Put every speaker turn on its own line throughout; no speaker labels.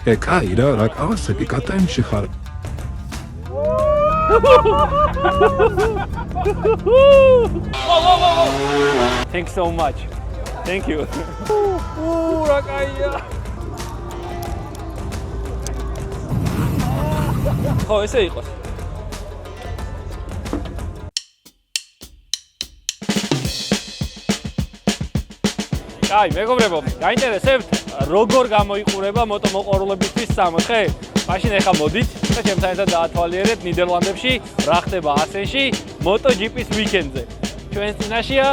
კაი რა კავასაკი კატაიმში ხარ.
Thanks so much. Thank you. რა კაია. ხო, ესე იყოს. აი, მეგობრებო, გაინტერესებთ, როგორ გამოიყურება მოტომოყვარულებისთვის სამოთხე? მაშინ ახლა მოდით და ჩემთან ერთად დაათვალიერებთ ნიდერლანდებში რა ხდება ასენში MotoGP-ის ვიკენდზე. ჩვენს წინაშია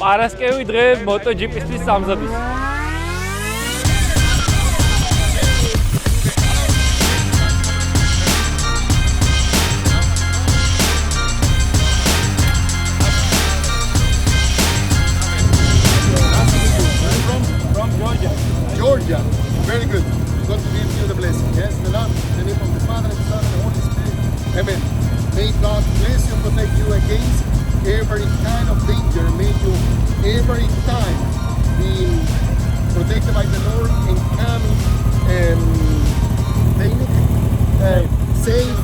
პარასკევი დღე MotoGP-ისთვის სამზადის.
Georgia, very good. God to give you the blessing. Yes, the Lord, the name of the Father, and the Son, and the Holy Spirit. Amen. May God bless you, protect you against every kind of danger. May you every time be protected by the Lord and come safe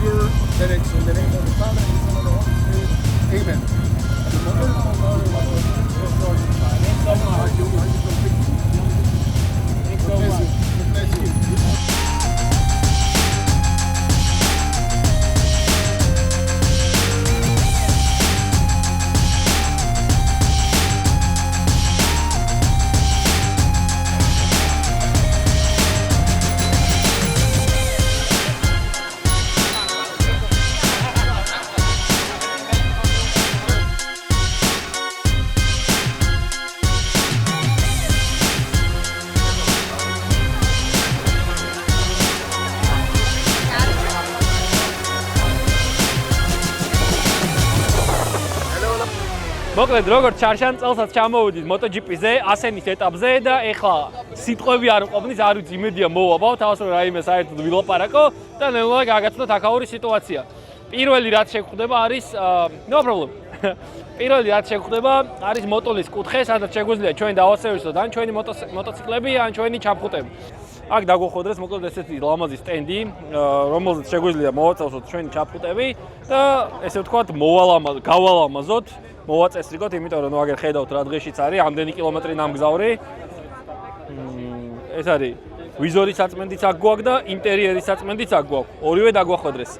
your direction. In the name of the Father, and the Son, and the Holy Spirit. Amen.
მოკლედ, როგორც ჩარშან წელსაც ჩამოვიდით MotoGP-ზე, ასენის ეტაპზე და ეხლა სიტყვები არ ყოფნის, არ ვიცი, იმედია მოვაბავ, თავს რომ რაიმე საერთოდ ვილაპარაკო და ნელ-ნელა გაგაცნოთ აქაური სიტუაცია. პირველი რაც შეგვხვდება არის no problem. პირველი რაც შეგვხვდება არის მოტოლის კუთხე, სადაც შეგვიძლია ჩვენ დავასევისოთ ან ჩვენი მოტოციკლები, ან ჩვენი ჩაფხუტები. აქ დაგვახვედრეს მოკლედ ესეთი ლამაზი სტენდი, რომელზეც შეგვიძლია მოვაწევსოთ ჩვენი ჩაფხუტები და ესე ვთქვათ, გავალამაზოთ. მოვაწესრიგოთ, იმიტომ რომ აგერ ხედავთ რა დღეშიც არის, ამდენი კილომეტრი ნამგზავრი. ეს არის ვიზორის საწმენდიც აქ გვაქვს და ინტერიერის საწმენდიც აქ გვაქვს. ორივე დაგვახვედრეს.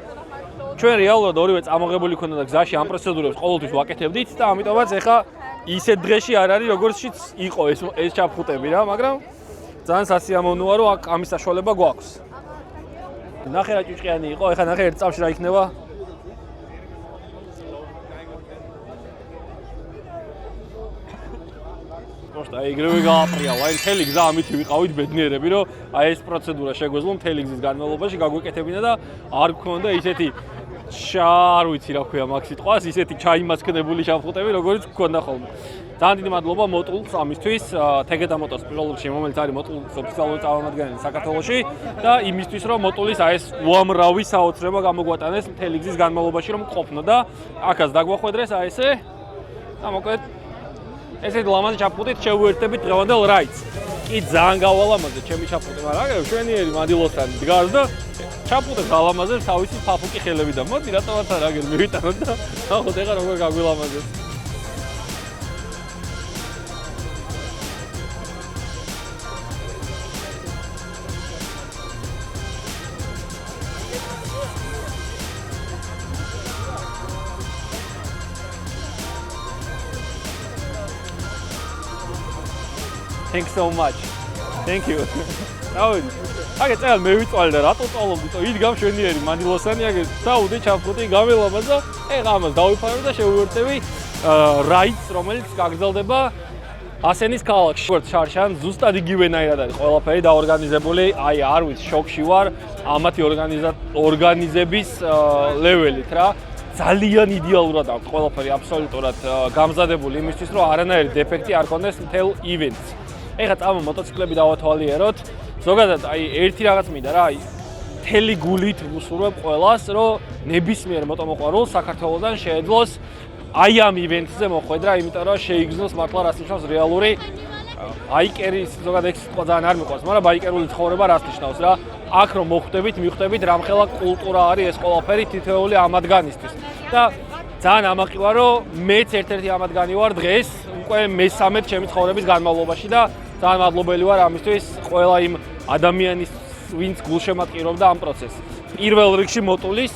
ჩვენ რეალურად ორივე წამოღებული ქონდა და გზაში ამ პროცედურებს ყოველთვის ვაკეთებდით და ამიტომაც ეხა ისეთ დღეში არ არის, როგორციც იყო ეს ჩაფხუტები რა, მაგრამ ძალიან სასიამოვნოა, რომ აქ ამის საშუალება გვაქვს. ნახე რა ჭუჭყიანი იყო, ეხა ნახე ერთ წამში რა იქნება. აი ეგრევე გააპრიალა, აი მთელი გზა ამით ვიყავით ბედნიერები, რომ აი ეს პროცედურა შეგვეძლო მთელი გზის განმავლობაში გაგვეკეთებინა და არ გქონდა ისეთი არ ვიცი რა ქვია მაგ სიტყვას, ისეთი ჩაიმასქნებული ჩაფხუტები, როგორც გქონდა ხოლმე. ძალიან დიდი მადლობა მოტულს ამისთვის, თეგედა მოტოს პირველ რიგში, რომელიც არის მოტულის ოფიციალური წარმომადგენელი საქართველოში და იმისთვის, რომ მოტულის აი ეს უამრავი საოცრება გამოგვატანეს მთელი გზის განმავლობაში, რომ ყოფნო და აქაც დაგვახვედრეს აი ესე და მოკლედ ესეთი ლამაზი ჩაფხუტით შევუერთდებით დღევანდელ რაიდს. კი ძალიან გავალამაზეთ ჩემი ჩაფხუტი, მაგრამ შვენიერი მანდილოსთან დგას და ჩაფხუტებს ალამაზებს თავისი ფაფუკი ხელები და მოდი რატომაც არ აგერ მივიტანოთ და ნახოთ ეხლა როგორ გაგვილამაზებს. Thanks so much. Thank you. Დავით. აგე წელ მე ვიწვალე რატო წავლობდით? იდი გამშვენიერი მანდილოსანი აგე საუდი ჩაფხუტი გამელამაზა. ეხლა ამას დავიფარო და შევუერთდები რაიდს, რომელიც გაგრძელდება ასენის ქალაქში. როგორც შარშან ზუსტად იგივენაირად არის ყველაფერი დაორგანიზებული. აი არ ვიცი, შოკში ვარ ამათი ორგანიზების ლეველით რა. ძალიან იდეალურად აქვს ყველაფერი აბსოლუტურად გამზადებული იმისთვის, რომ არანაირი დეფექტი არ ქონდეს მთელ ივენტს. ეხლა წავა მოტოციკლები დავათვალიეროთ. ზოგადად აი ერთი რაღაც მინდა რა, აი მთელი გულით ვუსურვებ ყველას, რომ ნებისმიერ მოტომოყვარულს საქართველოსთან შეეძლოს აი ამ ივენტზე მოხვედრა, იმიტომ რომ შეიგრძნოს მართლა რას ნიშნავს რეალური ბაიკერის ზოგადად ეს სიტყვა ძალიან არ მიყვარს, მაგრამ ბაიკერული ცხოვრება რას ნიშნავს რა? აქ რომ მიხვდებით რამხელა კულტურა არის ეს ყველაფერი თითოეული ამადგანისთვის. და ძალიან ამაყი ვარ, რომ მეც ერთ-ერთი ამადგანი ვარ დღეს, უკვე მესამედ ჩემი ცხოვრების განმავლობაში და ძალიან მადლობელი ვარ ამისთვის ყველა იმ ადამიანის, ვინც გულშემატკივრობდა ამ პროცესს. პირველ რიგში მოტულის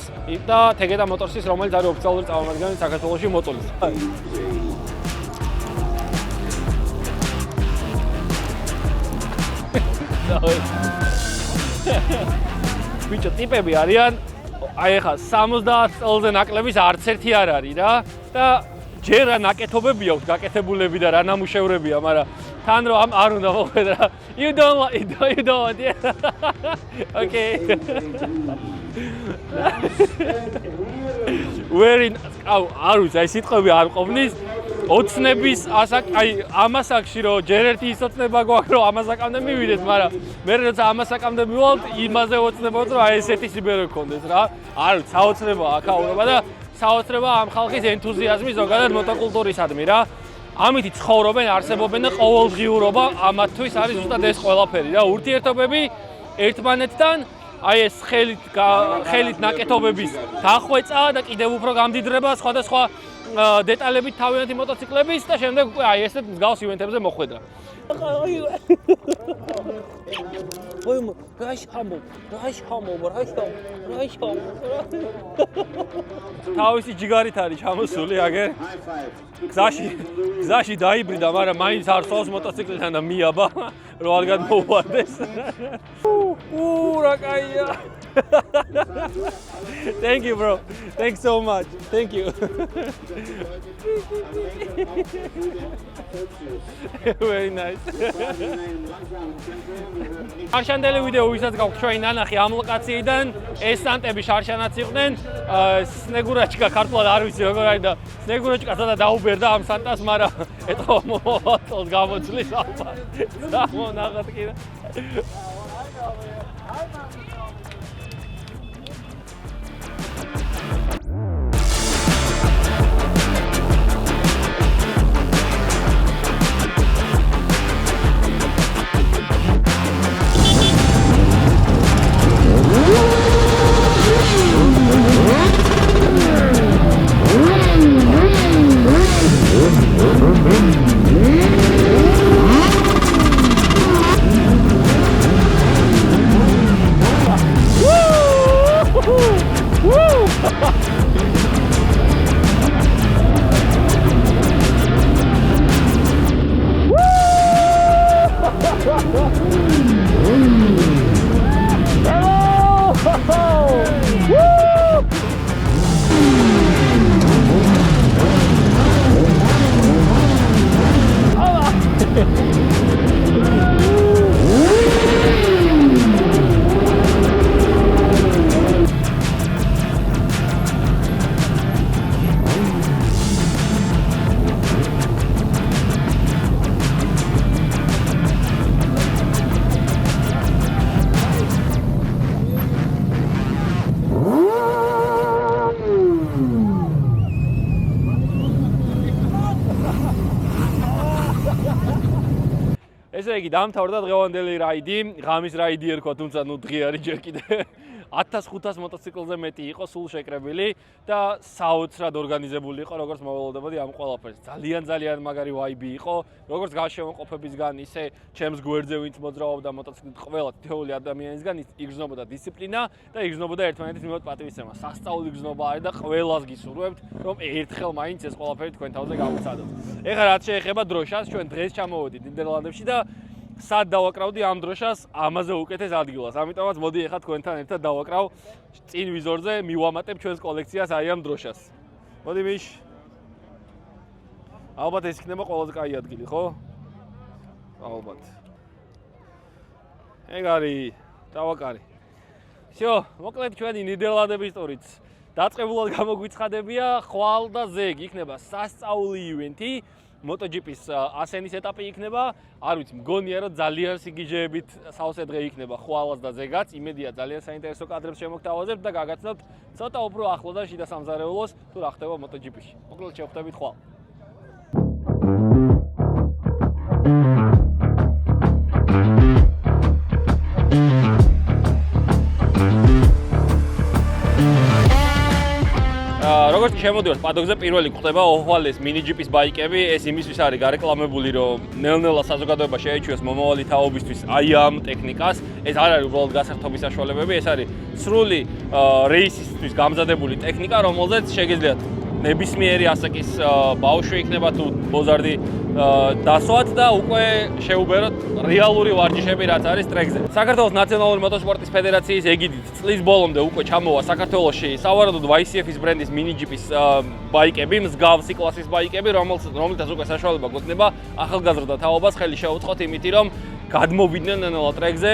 და თეგედა მოტორსის, რომელიც არის ოფიციალური წარმომადგენელი საქართველოში მოტულის. ბიჭო, ტიპები არიან, აი ახლა 70 წელზე ნაკლების არც ერთი არ არის რა და ჯერ რა ნაკეთობები აქვს გაკეთებულები და რა ნამუშევრებია, მაგრამ თან რომ არ უნდა მოხვედრა. You don't want it. Okay. არ ვიცი, აი სიტყვები არ ყოფნის. ოცნების აი ამასაკში რომ ჯერ ერთი ისოცნება გვაქვს რომ ამასაკამდე მივიდეთ, მაგრამ მე როცა ამასაკამდე მივალთ, იმაზე ოცნებობთ რომ აი ესეთი სიბერო გქონდეს რა. არ ვიცი, საოცრებაა აქაურობა და საოცრებაა ამ ხალხის ენთუზიაზმი ზოგადად მოტოკულტურისადმი რა. ამითი ცხოვრობენ, არსებობენ და ყოველდღიურობა ამათთვის არის ზუსტად ეს ყველაფერი რა. ურთიერთობები ერთმანეთთან, აი ეს ხელით ნაკეთობების დახვეწა და კიდევ უფრო გამდიდრება სხვადასხვა დეტალებით თავიანთი მოტოციკლების და შემდეგ უკვე აი ესეთ მსგავს ივენთებზე მოხვედრა. თავისი ჯიგარით არის ჩამოსული აგერ. გზაში დაიბრიდა, მაგრამ მაინც არ სწავს მოტოციკლთან და მიაბა, რომ არ გადმოუვარდეს. რა კაია. Thank you, bro. Thanks so much. Thank you. Very nice. შარშანდელი ვიდეო ვისაც გაქვთ ჩვენი ნანახი ამ ლოკაციიდან, ეს სტანტები შარშანაც იყვნენ. სნეგურაჩკა ქართულად არ ვიცი როგორ არის და სნეგურაჩკა სადაც დაუბერდა ამ სტანტას, მაგრამ ეტყობა მოაწოლს გამოძლის ალბათ. დამონახოთ კიდე. ესე იგი დამთავრდა დღევანდელი რაიდი, ღამის რაიდი ერქვა, თუმცა ნუ დღე არის ჯერ კიდე 1500 მოტოციკლზე მეტი იყო სულ შეკრებილი და საოცრად ორგანიზებული იყო, როგორც მოველოდებოდი ამ ყველაფერს. ძალიან მაგარი ვაიბი იყო, როგორც გარშემოყოფებისგან, ისე ჩემს გვერდზე ვინც მოძრაობდა მოტოციკლით, ყველა თითოეული ადამიანისგან იგრძნობოდა დისციპლინა და იგრძნობოდა ერთმანეთის მიმართ პატივისცემა. სასწაული გრძნობა არის და ყველას გისურვებთ, რომ ერთხელ მაინც ეს ყველაფერი თქვენ თავზე გავუცადოთ. ეხლა რაც შეეხება დროშას, ჩვენ დღეს ჩამოვედით ნიდერლანდებში და სად დავაკრავდი ამ დროშას ამაზე უკეთეს ადგილას. ამიტომაც მოდი ეხლა თქვენთან ერთად დავაკრავ წინ ვიზორზე, მივამატებ ჩვენს კოლექციას აი ამ დროშას. მოდი მიშ. ალბათ ეს იქნება ყველაზე კაი ადგილი, ხო? ალბათ. ეგ არის, დავაკარი. всё, მოკლედ ჩვენი ნიდერლანდების ტურიც დაწყებულად გამოგვიცხადებია, ხვალ და ზეგ იქნება სასწაული ივენთი. MotoGP-ის ასენის ეტაპი იქნება, არ ვიცი, მგონია რომ ძალიან სიგიჟეებით სავსე დღე იქნება ხვალას და ზეგაც, იმედია ძალიან საინტერესო კადრებს შემოგთავაზებთ და გაგაცნობთ ცოტა უფრო ახლოდან შიდა სამზარეულოს თუ რა ხდება MotoGP-ში. მოკლედ შევხვდებით ხვალ. როგორც შემოდიოთ პადოქზე პირველი გვხვდება ოჰვალეს მინიჯიპის ბაიკები, ეს იმისთვის არის გარეკლამებული, რომ ნელ-ნელა საზოგადოება შეეჩვიოს მომავალი თაობისთვის აი ამ ტექნიკას. ეს არ არის უბრალოდ გასართობის საშუალებები, ეს არის სრული რეისისთვის გამზადებული ტექნიკა, რომელზეც შეგიძლიათ ნებისმიერი ასაკის ბავშვი იქნება თუ ბოზარდი დასვათ და უკვე შეუბეროთ რეალური ვარჯიშები, რაც არის ტრეკზე. საქართველოს ნაციონალური მოტოსპორტის ფედერაციის ეგიდით წლის ბოლომდე უკვე ჩამოვა საქართველოში სავარაუდოდ YCF-ის ბრენდის მინიჯიპის ბაიკები, მსგავსი კლასის ბაიკები, რომელთაც უკვე საშუალება გვექნება ახალგაზრდა თაობას ხელი შეუწყოთ იმით, რომ გადმოვიდნენ ნელ-ნელა ტრეკზე,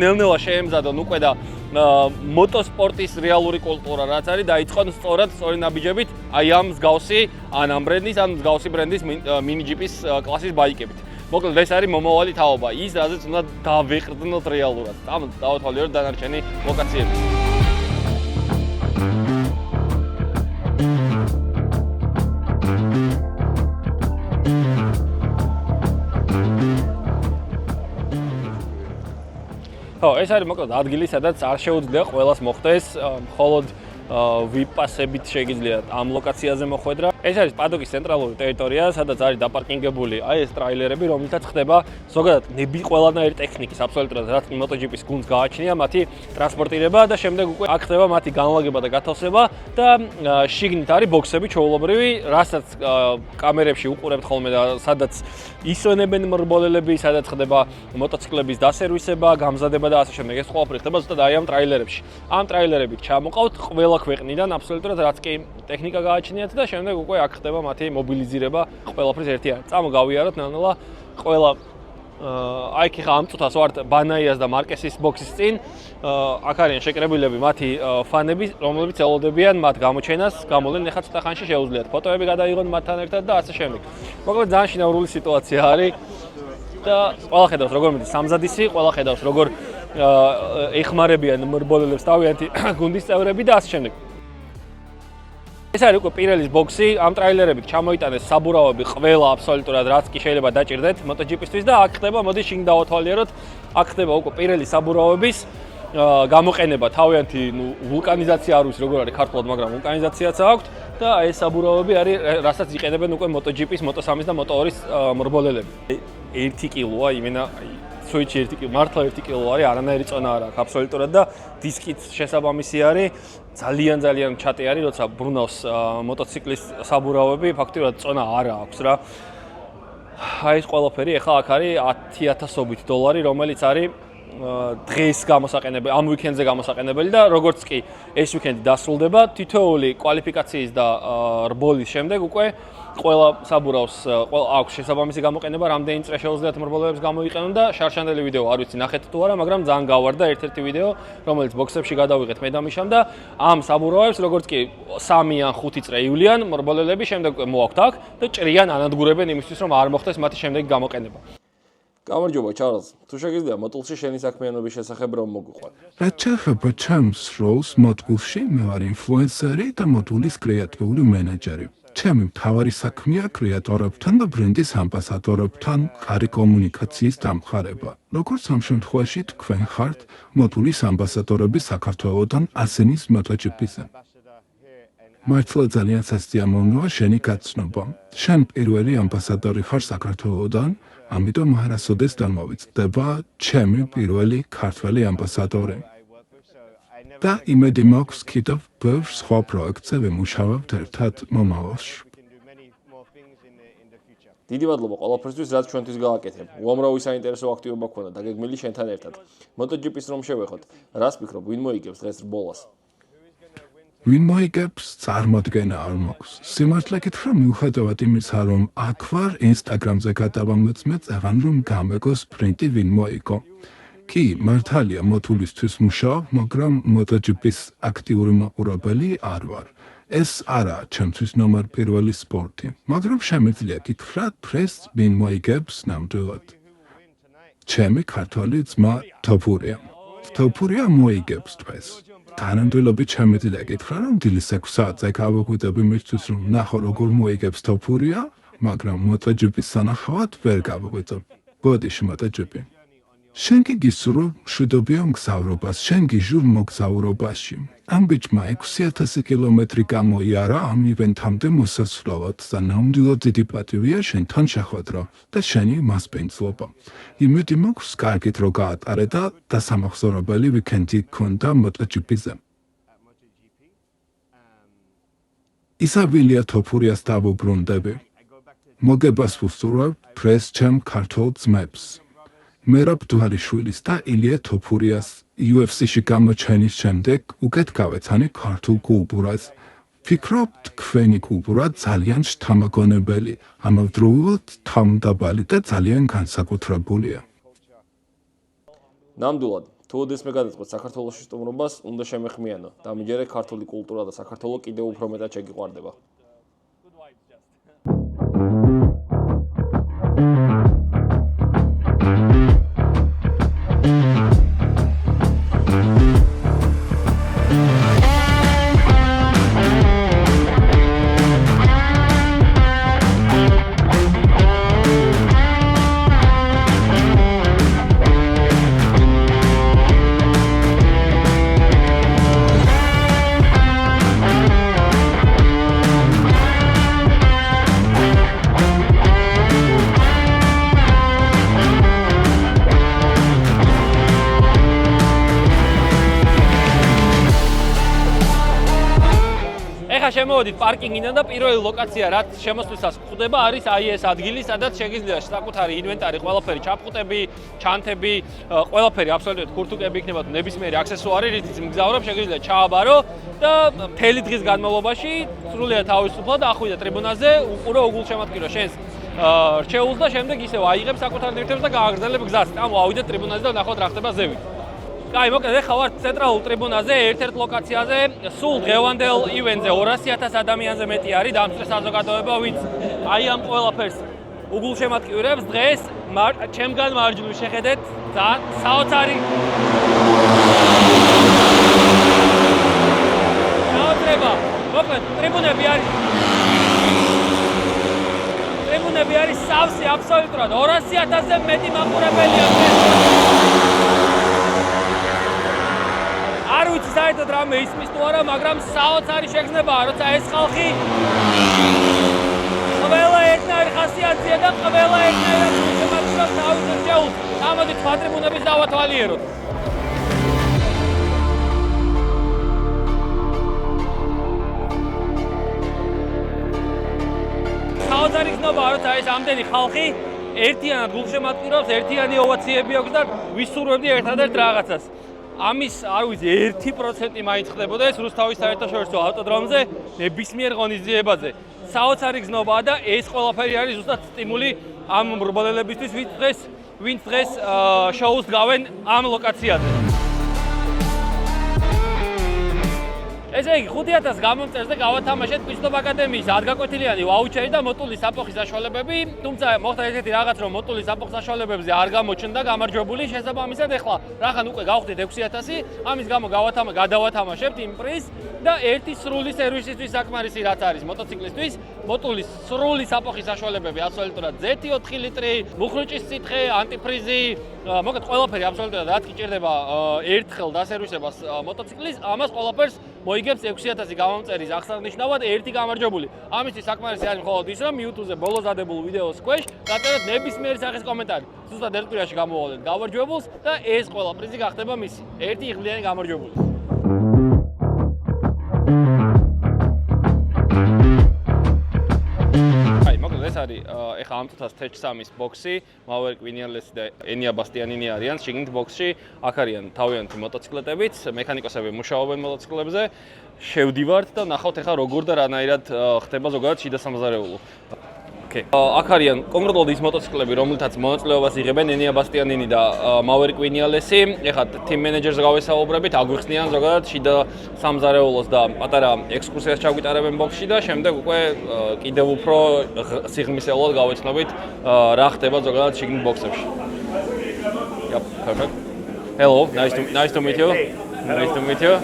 ნელ-ნელა შეემზადონ უკვე და მოტოსპორტის რეალური კულტურა რაც არის დაიწყონ სწორი ნაბიჯებით აი ამ მსგავსი ან ამ ბრენდის ან მსგავსი ბრენდის მინიჯიპის კლასის ბაიკებით. მოკლედ ეს არის მომავალი თაობა, ის რაზეც უნდა დავეყრდნოთ რეალურად. დავათვალიეროთ დანარჩენი ლოკაციები. ეს არის მოკლედ ადგილი, სადაც არ შეუძლია ყველას მოხვდეს, მხოლოდ ვიპასებით შეგიძლიათ ამ ლოკაციაზე მოხვედრა. ეს არის პადოკის ცენტრალური ტერიტორია, სადაც არის დაპარკინგებული აი ეს ტრაილერები, რომლითაც ხდება ზოგადად ყველანაირი ტექნიკის აბსოლუტურად რაც MotoGP-ს გუნდს გააჩნია, მათი ტრანსპორტირება და შემდეგ უკვე აქ ხდება მათი განლაგება და გათავსება და შიგნით არის ბოქსები ჩვეულებრივი, რასაც კამერებში უყურებთ ხოლმე და სადაც ისვენებენ მრბოლელები, სადაც ხდება მოტოციკლების დასერვისება, გამზადება და ასე შემდეგ. ეს ყველაფერი ხდება ზუსტად აი ამ ტრაილერებში. ამ ტრაილერებით ჩამოყავთ ყველა ქვეყნიდან აბსოლუტურად რაც კი ტექნიკა გააჩნიათ და შემდეგ უკვე აქ ხდება მათი მობილიზირება ყველაფრის ერთიანი. წამოგავიაროთ ნელ-ნელა ყველა აი ხა ამ წუთას ვართ ბანაიას და მარკესის ბოქსის წინ. აქ არიან შეკრებილები მათი ფანები, რომლებიც ელოდებიან მათ გამოჩენას, გამოვლენ ახლა ცოტა ხანში შეუძლიათ ფოტოები გადაიღონ მათთან ერთად და ასე შემდეგ. მოკლედ ძალიან შინაურული სიტუაცია არის და ყველა ხედავს როგორ მიდის სამზადისი, ყველა ხედავს როგორ ეხმარებიან მრბოლელებს თავიანთი გუნდის წევრები და ასე შემდეგ. ეს არის უკვე პირველი ბოქსი, ამ ტრაილერებით ჩამოიტანეს საბურავები ყველა აბსოლუტურად რაც კი შეიძლება დაჭირდეთ MotoGP-ისთვის და აქ ხდება, მოდი შინ დავათვალიეროთ, აქ ხდება უკვე პირველი საბურავების გამოყენება, თავიანთი ვულკანიზაცია არ ვიცი როგორ არის ქართულად, მაგრამ ვულკანიზაციაც აქვს და ეს საბურავები არის, რასაც იყენებენ უკვე MotoGP-ის, Moto3-ის და Moto2-ის მრბოლელები. 1 კილოა იმენა სუიჩი 1 კილო, მართლა 1 კილო არის, არანაირი წონა არ აქვს აბსოლუტურად და დისკიც შესაბამისი არის. ძალიან ჩატი არის, როცა ბრუნავს მოტოციკლის საბურავები, ფაქტობრივად წონა არ აქვს რა. აი ეს ყველაფერი ახლა აქ არის $10,000, რომელიც არის დღეს გამოსაყენებელი, ამ უიკენდზე გამოსაყენებელი და როგორც კი ეს უიკენდი დასრულდება, თითოეული კვალიფიკაციის და რბოლის შემდეგ უკვე ყველა საბურავს აქვს შესაბამისი გამოყენება, რამდენი წრე შეუძლიათ მრბოლელებს გამოიყენონ და შარშანდელი ვიდეო არ ვიცი ნახეთ თუ არა, მაგრამ ძალიან გავარდა ერთ-ერთი ვიდეო, რომელიც ბოქსებში გადავიღეთ მე და მიშამ და ამ საბურავებს როგორც კი 3 ან 5 წრე ივლიან მრბოლელები, შემდეგ მოაქვთ აქ და ჭრიან ანადგურებენ იმისთვის, რომ არ მოხდეს მათი შემდეგი გამოყენება. გამარჯობა ჩარლზ, თუ შეგიძლია მოტულში შენი საქმიანობის შესახებ რომ მოგვიყვან.
რაც შეეხება ჩემს როლს მოტულში, მე ვარ ინფლუენსერი და მოტულის კრეატიული მენეჯერი. ჩემი მთავარი საქმეა კრეატორებთან და ბრენდის ამბასადორებთან ხარი კომუნიკაციის დამხმარება. როგორც ამ შემთხვევაში თქვენ ხართ მოტულის ამბასადორები საქართველოსთან ასენის MotoGP-ზე. მართლა ძალიან სასიამოვნოა შენი გაცნობა. შენ პირველი ამბასადორი ხარ საქართველოსთან, ამიტომ არასოდეს დამოვიწყდება ჩემი პირველი ქართველი ამბასადორი. და იმედი მაქვს კიდევ ბევრ სხვა პროექტზე ვიმუშავებთ ერთად მომავალში.
დიდი მადლობა ყველაფერთვის, რაც ჩვენთვის გააკეთებ. უამრავი საინტერესო აქტივობა გქონდა დაგეგმილი შენთან ერთად. MotoGP-ს რომ შევეხოთ, რას ფიქრობ, ვინ მოიგებს დღეს რბოლას?
ვინ მოიგებს, წარმოდგენა არ მაქვს. სიმართლე გითხრა, მიუხედავად იმისა, რომ აქ ვარ, Instagram-ზე გადავამოწმე წაღან, რომ გამეგოს პრინტი ვინ მოიგო. კი, მართალია მოტულისთვის მუშაობ, მაგრამ MotoGP-ის აქტიური მაყურებელი არ ვარ. ეს არაა ჩემთვის ნომერ პირველი სპორტი, მაგრამ შემიძლია გითხრათ, დღეს ვინ მოიგებს ნამდვილად. ჩემი ქართველი ძმა თოფურია. თოფურია მოიგებს დღეს. თანამდებობით შემიძლია გითხრა, რომ დილის 6 საათზე გავაგვიდები მისთვის, რომ ნახო როგორ მოიგებს თოფურია, მაგრამ MotoGP-ის სანახავად ვერ გავაგვიდებ. ბოდიში MotoGP. შენ კი გისურვებ მშვიდობიან მგზავრობას, შენ გიჟურ მოგზაურობაში. ამ ბიჭმა 6000 კილომეტრი გამოიარა ამ ივენთამდე მოსასვლელად და ნამდვილად დიდი პატივია შენთან შეხვედრა და შენი მასპინძლობა. იმედი მაქვს კარგით რო გაატარე და დასამახსოვრებელი ვიკენდი გქონდა MotoGP-ზე. ისაბილია თოფურიას დავუბრუნდები. მოგებას ვუსურვებ ფრეს ჩემ ქართულ ძმებს. მერაბ დვალიშვილის და ილია თოფურიას UFC-ში გამოჩენის შემდეგ უკეთ გავეცანი ქართულ კულტურას. ვფიქრობ, თქვენი კულტურა ძალიან შთამაგონებელი, ამავდროულად თავმდაბალი და ძალიან განსაკუთრებულია.
ნამდვილად, თუ ოდესმე გადაწყვეტ საქართველოში სტუმრობას, უნდა შემეხმიანო. დამიჯერე ქართული კულტურა და საქართველო კიდევ უფრო მეტად შეგიყვარდება. შემოვედით პარკინგიდან და პირველი ლოკაცია რაც შემოსვლისას გვხვდება არის აი ეს ადგილი, სადაც შეგიძლია საკუთარი ინვენტარი, ყველაფერი, ჩაფხუტები, ჩანთები, ყველაფერი აბსოლუტურად ქურთუკები იქნება თუ ნებისმიერი აქსესუარი, რითიც მგზავრებს შეგიძლია ჩააბარო და მთელი დღის განმავლობაში სრულიად თავისუფლად ახვიდა ტრიბუნაზე, უყურო უგულშემატკივრო შენს რჩეულს და შემდეგ ისევ აიღებ საკუთარ ნივთებს და გააგრძელებ გზას. ამ ავიდეთ ტრიბუნაზე და ნახოთ რა ხდება ზევით. Კაი, მოკლედ ახლა ვარ ცენტრალურ ტრიბუნაზე, ერთ-ერთ ლოკაციაზე, სულ დღევანდელ ივენტზე 200,000 ადამიანზე მეტი არის დამსწრე საზოგადოება, ვინც აი ამ ყველაფერს უგულშემატკივრებს. დღეს ჩემგან მარჯვნივ შეხედეთ, ძალიან საოცარი გაუძლება. მოკლედ, ტრიბუნები არის სავსე აბსოლუტურად 200,000-ზე მეტი მაყურებელია. არ ვიცი საერთოდ რამე ისმის თუ არა, მაგრამ საოცარი შეგრძნებაა, როცა ეს ხალხი ყველა ერთნაირი ხასიათია და ყველა ერთნაირად შემოგვიყვანს თავის რჩეულს. ამოდით სხვა ტრიბუნების დავათვალიეროთ. საოცარი გზნობაა, როცა ეს ამდენი ხალხი ერთიანად გულშემატკივრობს, ერთიანი ოვაციები აქვს და ვისურვებდი ერთადერთ რაღაცას. ამის, არ ვიცი, 1% მაინც ხდებოდა ეს რუსთავის საერთაშორისო ავტოდრომზე ნებისმიერ ღონისძიებაზე. საოცარი გზნობაა და ეს ყველაფერი არის ზუსტად სტიმული ამ მრბოლელებისთვის, ვინც დღეს შოუს დგავენ ამ ლოკაციაზე. ესე იგი 5,000 გამომწერს და გავათამაშეთ პისტოპ აკადემიის ადგაკვეთილიანი ვაუჩერი და მოტულის საფოხის საშუალებები, თუმცა მოხდა ესეთი რაღაც, რომ მოტულის საფოხის საშუალებებზე არ გამოჩნდა გამარჯვებული, შესაბამისად ახლა რახან უკვე გავხდით 6,000, ამის გამო გადავათამაშებთ იმ პრიზს და ერთი სრული სერვისისთვის საკმარისი რაც არის მოტოციკლისთვის, მოტულის სრული საფოხის საშუალებები აბსოლუტურად ზეთი 4 ლიტრი, მუხრუჭის სითხე, ანტიფრიზი, მოკლედ ყველაფერი აბსოლუტურად რაც კი ჭირდება ერთხელ დასერვისებას მოტოციკლის, ამას ყველაფერს მოიგებს 6,000 გამომწერის აღსანიშნავად ერთი გამარჯვებული. ამისთვის საკმარისი არის მხოლოდ ის, რომ YouTube-ზე ბოლოს დადებულ ვიდეოს ქვეშ გაწეროთ ნებისმიერი სახის კომენტარი. ზუსტად ერთ კვირაში გამოვავლეთ გამარჯვებულს და ეს ყველა პრიზი გახდება მისი. ერთი იღბლიანი გამარჯვებული. ეს არის ეხა ამ წუთას Tech3-ის ბოქსი, Maverick Vinales და Enia Bastianini არიან შიგნით ბოქსში, აქ არიან თავიანთი მოტოციკლეტებიც, მექანიკოსები მუშაობენ მოტოციკლებზე, შევდივართ და ნახავთ ეხა როგორ და რანაირად ხდება ზოგადად შიდა სამზარეულო. აქ არიან კონკრეტულად ის მოტოციკლები, რომლითაც მონაწილეობას იღებენ Enia Bastianini და Maverick Vinales-ი. ეხა team manager-ს გავესაუბრებით, აგვიხსნიან ზოგადად შიდა სამზარეულოს და პატარა ექსკურსიას ჩაგვიტარებენ ბოქსში და შემდეგ უკვე კიდევ უფრო სიღრმისეულად გავეცნობით რა ხდება ზოგადად შიგნით ბოქსებში. Yep, perfect. Hello, nice to meet you. Nice to meet you.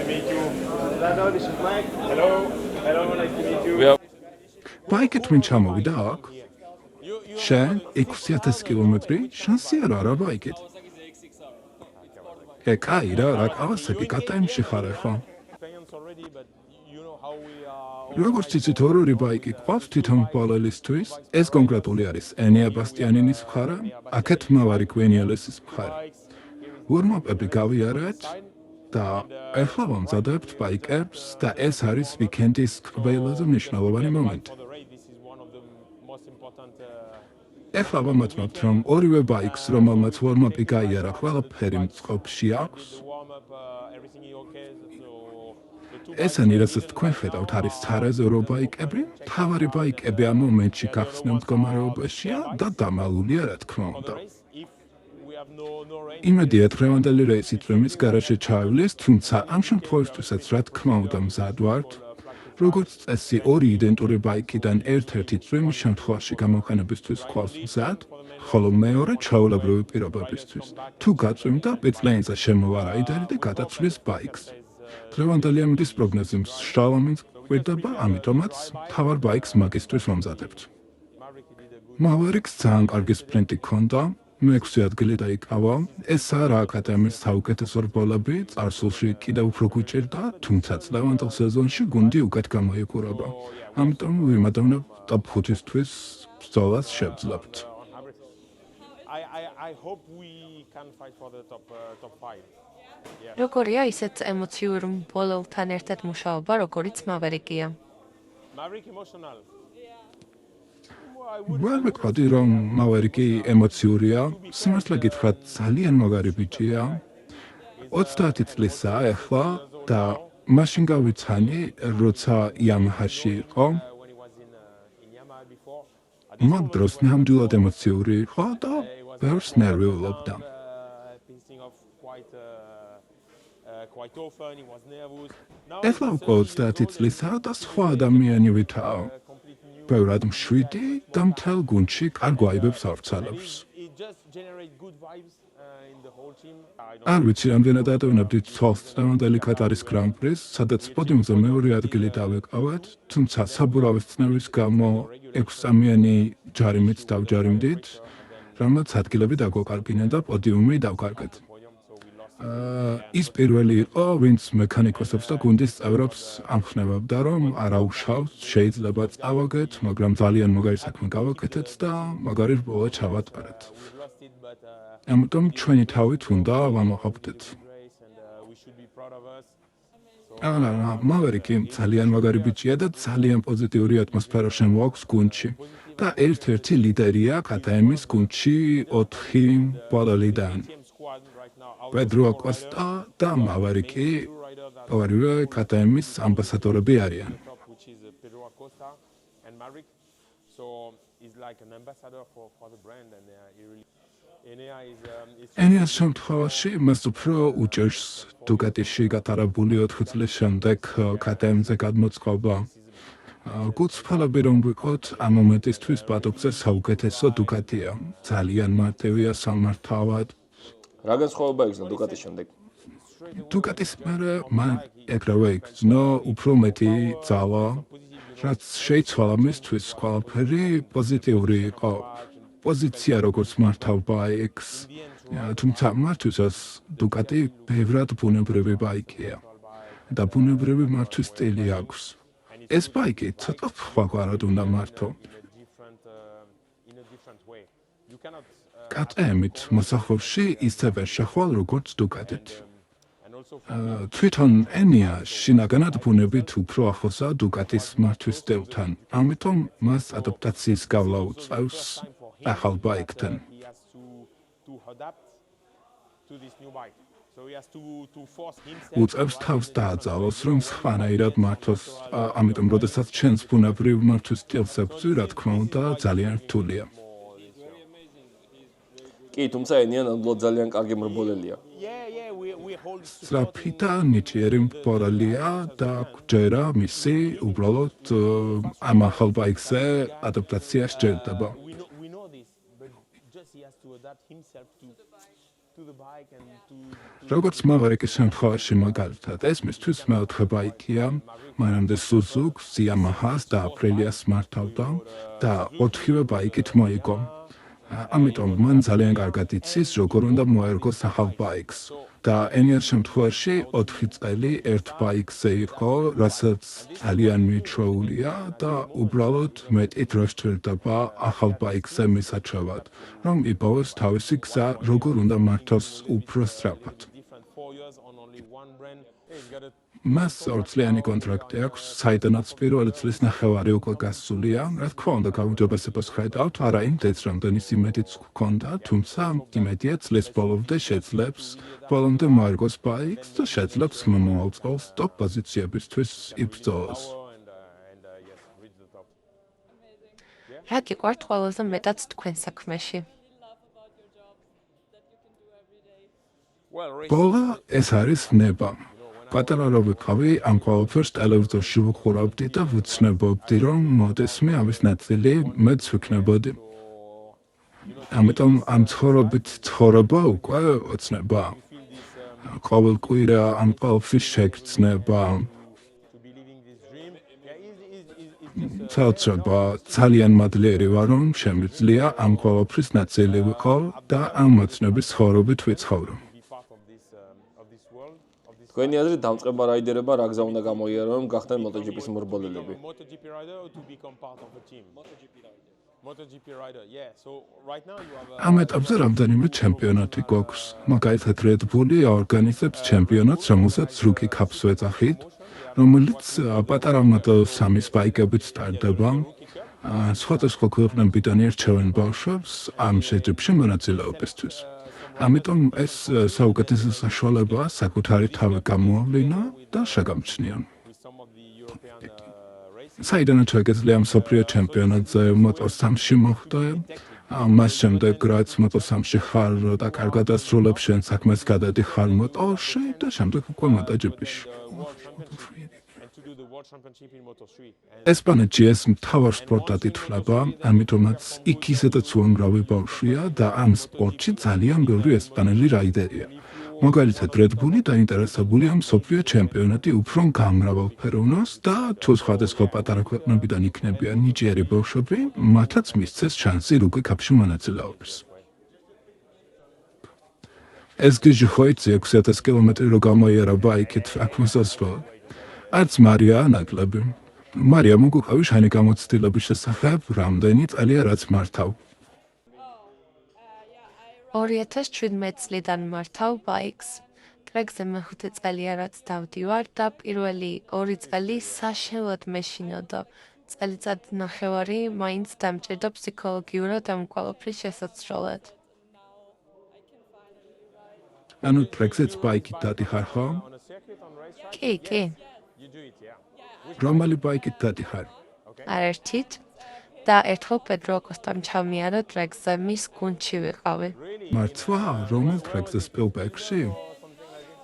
Hello, this is Mike. Hello, nice to meet you.
ბაიკით ვინ ჩამოვიდა აქ? შენ 6,000 კილომეტრი შანსი არ არა ბაიკით. ეკაირა რა კავასაკი კატაიმში ხარ ახლა
Experience already, but you know how we are.
როგორც იცით ორ-ორი ბაიკი გვყავს თვითონ პოლელისთვის ეს კონკრეტული არის ენია ბასტიანინის მხარა აქეთ მავარი გვენიელესის მხარე ვორმაპები გავიარეთ და ახლა ვამზადებთ ბაიკებს და ეს არის ვიკენდის ყველაზე მნიშვნელოვანი მომენტი
For the race, this is one of the most important.
ახლა ვამოწმებთ რომ ორივე ბაიკს რომელმაც ვორმაპი გაიარა ყველაფერი მწყობში აქვს
The warm up, everything is okay. So the two
ესენი რასაც თქვენ ხედავთ არის სარეზერვო ბაიკები თავარი ბაიკები ამ მომენტში გახსნილ მდგომარეობაშია და დამალულია რა თქმა უნდა
race, if we have no rain,
იმედია დღევანდელი რეისი წვიმის გარეშე ჩავივლეს, თუმცა ამ შემთხვევაშიც რა თქმა უნდა მზად ვართ. როგორც წესი, ორი იდენტური ბაიკიდან ერთ-ერთი წვიმის შემთხვევაში გამოყენებისთვის გვყავს მზად, ხოლო მეორე ჩაოლებრივი პირობებისთვის. თუ გაწვიმდა, პიტლეინზე შემოვა რაიდერი და გადაწვლის ბაიკს. დღევანდელი ამის პროგნოზი მსშალამით გვერდება, ამიტომაც თავარ ბაიკს მაგისტრის ვამზადებთ. მავერიკს ძალიან კარგი სპრინტი ჰქონდა. მე-6 ადგილი დაიკავა. ესაა რა აკადემიის საუკეთესო რბოლები, წარსულში კიდევ უფრო გვიჭირდა, თუმცა წლევანდელ სეზონში გუნდი უკეთ გამოიყურება. ამიტომ ვიმადოვნებ ტოპ 5-ისთვის ბრძოლას შევძლებთ.
on average, I hope we can fight for the top 5.
როგორია ისეთ ემოციურ ბოლელთან ერთად მუშაობა, როგორიც მავერიკია?
Maverick emotional.
ვერ ვიტყოდი, რომ მავერიკი ემოციურია, სიმართლე გითხრათ, ძალიან მაგარი ბიჭია. 30 წლისაა ახლა და მაშინ გავიცანი, როცა იამაჰაში იყო.
When he was in Yamaha before,
მაგ დროს ნამდვილად ემოციური იყო და ბევრს ნერვიულობდა.
thinking of quite often. He was nervous. Now
ახლა უკვე 30 წლისაა და სხვა ადამიანი ვითაა.
complete new.
ბევრად მშვიდი და მთელ გუნდში კარგ ვაიბებს ავრცელებს.
It just generate good vibes in the whole team. I don't
არ ვიცი, რამდენად ატოვნებდით თვალს წლევანდელი კატარის გრან-პრის, სადაც პოდიუმზე მეორე ადგილი დავეკავეთ, თუმცა საბურავის წნევის გამო 6-წამიანი ჯარიმით დავჯარიმდით, რამაც ადგილები დაგვეკარგინა და პოდიუმი დავკარგეთ.
podium, so we lost.
ის პირველი იყო, ვინც მექანიკოსებს და გუნდის წევრებს ამხნევებდა, რომ არა უშავს, შეიძლება წავაგეთ, მაგრამ ძალიან მაგარი საქმე გავაკეთეთ და მაგარი რბოლა ჩავატარეთ.
We lost it, but
ამიტომ ჩვენი თავით უნდა ვამოხობდეთ.
race and we should be proud of us.
მავერიკი ძალიან მაგარი ბიჭია და ძალიან პოზიტიური ატმოსფერო შემოაქვს გუნდში. და ერთ-ერთი ლიდერია KTM-ის გუნდში 4 პოლელიდან.
Team squad right now. Out
პედრო აკოსტა და მავერიკი ორივე KTM-ის ამბასადორები არიან.
top, which is Pedro Acosta and Maverick. So he's like an ambassador for the brand, and he really. Enea is
ენიას შემთხვევაში მას უფრო უჭერს დუკატიში გატარებული 4 წლის შემდეგ KTM-ზე გადმოწყობა. გულწრფელები რომ ვიყოთ, ამ მომენტისთვის ბატოქზე საუკეთესო დუკატია. ძალიან მარტივია სამართავად.
რა განსხვავება იქნება დუკატის შემდეგ?
დუკატის მერე მან ეგრევე იქნო უფრო მეტი ძალა, რაც შეიცვალა მისთვის ყველაფერი პოზიტიური იყო. პოზიცია როგორც მართავ ბაიკს, თუმცა მართვისას დუკატი ბევრად ბუნებრივი ბაიკია და ბუნებრივი მართვის სტილი აქვს. ეს ბაიკი ცოტა სხვაგვარად უნდა მართო.
in a different way. You cannot
KTM-ით მოსახლეში ისევე შეხვალ როგორც დუკატით.
and also
თვითონ ენია შინაგანად ბუნებით უფრო ახლოსაა დუკატის მართვის სტილთან. ამიტომ მას ადაპტაციის გავლა უწევს ახალ ბაიკთან.
he has to adapt to this new bike. So he has to force himself.
უწევს თავს დააძალოს, რომ სხვანაირად მართოს, ამიტომ როდესაც ჩვენს ბუნებრივ მართვის სტილს ებრძვი, რა თქმა უნდა, ძალიან რთულია.
კი, თუმცა ენია ნამდვილად ძალიან კარგი მრბოლელია.
Yeah, we hold.
სწრაფი და ნიჭიერი მპორალია და გვჯერა მისი უბრალოდ ამ ახალ ბაიკზე ადაპტაცია სჭირდება.
We know this, but just he has to adapt himself to the bike and to.
როგორც მავერიკის შემთხვევაში მაგალითად, ეს მისთვის მეოთხე ბაიკია, მანამდე Suzuki, Yamaha და Aprilias მართავდა და 4-ვე ბაიკით მოიგო. ამიტომ მან ძალიან კარგად იცის, როგორ უნდა მოერგოს ახალ ბაიკს. და ენიერ შემთხვევაში 4 წელი ერთ ბაიკზე იყო, რასაც ძალიან მიჩვეულია და უბრალოდ მეტი დრო სჭირდება ახალ ბაიკზე მისაჩევად, რომ იპოვოს თავისი გზა, როგორ უნდა მართოს უფრო სწრაფად.
different 4 years on only one brand. Hey, he's got a
მას 2 წლიანი კონტრაქტი აქვს, საიდანაც პირველი წლის ნახევარი უკვე გასულია. რა თქმა უნდა, გაუმჯობესებას ხედავთ, არა იმდეც, რამდენის იმედიც გქონდა, თუმცა იმედია წლის ბოლომდე შეძლებს ბოლომდე მოერგოს ბაიკს და შეძლებს მომავალ წელს ტოპ პოზიციებისთვის იბრძოლოს.
yes, reach the top.
რა გიყვართ ყველაზე მეტად თქვენ საქმეში?
Well, racing
ბოლა ეს არის ნება. პატარა რო ვიყავი, ამ ყველაფერს ტელევიზორში ვუყურავდი და ვუცნებობდი, რომ მოდესმე ამის ნაწილი მეც ვიქნებოდი. ამიტომ ამ ცხოვრობით ცხოვრება უკვე ოცნება. ყოველ კვირა ამ ყველაფრის შეგრძნება.
to be living this dream. Yeah, it's
ცალცობა ძალიან მადლიერი ვარ, რომ შემიძლია ამ ყველაფრის ნაწილი ვიყო და ამ ოცნების ცხოვრობით ვიცხოვრო.
be part of this world, of this
თქვენი აზრით დამწყება რაიდერება რა გზა უნდა გამოიარონ, რომ გახდნენ MotoGP-ის მრბოლელები?
MotoGP rider or to become part of a team. MotoGP rider, yeah. So right now you have
ამ ეტაპზე რამდენიმე ჩემპიონატი გვაქვს. მაგალითად Red Bull ორგანიზებს ჩემპიონატს, რომელსაც Rookie Cups ვეძახით, რომელიც პატარა Moto3-ის ბაიკებით სტარტდება. სხვადასხვა ქვეყნებიდან ირჩევენ ბავშვებს ამ შეჯიბრში მონაწილეობისთვის. ამიტომ ეს საუკეთესო საშუალებაა საკუთარი თავი გამოავლინო და შეგამჩნიონ.
with some of the European races.
საიდანაც შეგეძლია მსოფლიო ჩემპიონატზე Moto3-ში მოხვდე, მას შემდეგ რაც Moto3-ში ხარ და კარგად ასრულებ შენ საქმეს გადადიხარ Moto2-ში და შემდეგ უკვე MotoGP-ში.
And to do the World Championship in Moto3. And
ესპანეთში ეს მთავარ სპორტად ითვლება, ამიტომაც იქ ისედაც უამრავი ბავშვია და ამ სპორტში ძალიან ბევრი ესპანელი რაიდერია. მაგალითად Red Bull დაინტერესებულია მსოფლიო ჩემპიონატი უფრო გამრავალფეროვნოს და თუ სხვადასხვა პატარა ქვეყნებიდან იქნებიან ნიჭიერი ბავშვები, მათაც მისცეს შანსი Rookie Cup-ში მონაწილეობის. ეს გიჟი ხოიცი 6000 კილომეტრი რო გამოიარა ბაიკით აქ მოსასვლელად. არც მარია ნაკლები. მარია მოგუყავი შენი გამოცდილების შესახებ, რამდენი წელია რაც მართავ.
2017 წლიდან მართავ ბაიკს. ტრეკზე მეხუთე წელია რაც დავდივარ და პირველი 2 წელი საშინელად მეშინოდა. წელიწად ნახევარი მაინც დამჭირდა ფსიქოლოგიურად ამ ყველაფრის შესაძლებლად.
ანუ ტრეკზეც ბაიკით დადიხარ ხო?
on a circuit on racetrack,
კი.
you do it, yeah.
რომელი ბაიკით დადიხარ?
არერთით და ერთხელ პედრო კოსტამ ჩამიარა ტრეკზე მის გუნდში ვიყავი.
მართლა, რომელ ტრეკზე სპილბერგში?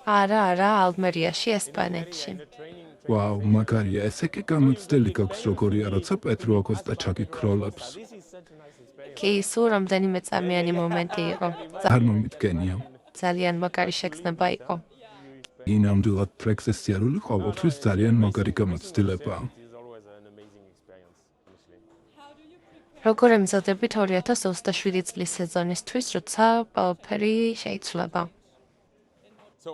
არა, ალმერიაში, ესპანეთში.
ვაუ, მაგარია, ესე კი გამოცდილი გაქვს როგორია, როცა პედრო აკოსტა ჩაგიქროლებს.
კი, სულ რამდენიმე წამიანი მომენტი იყო.
არ მომიდგენია.
ძალიან მაგარი შეგრძნება იყო.
ინამდვილად ტრეკზე სიარული ყოველთვის ძალიან მაგარი გამოცდილებაა.
It is always an amazing experience, honestly.
როგორ ემზადებით 2027 წლის სეზონისთვის, როცა ყველაფერი შეიცვლება?
So,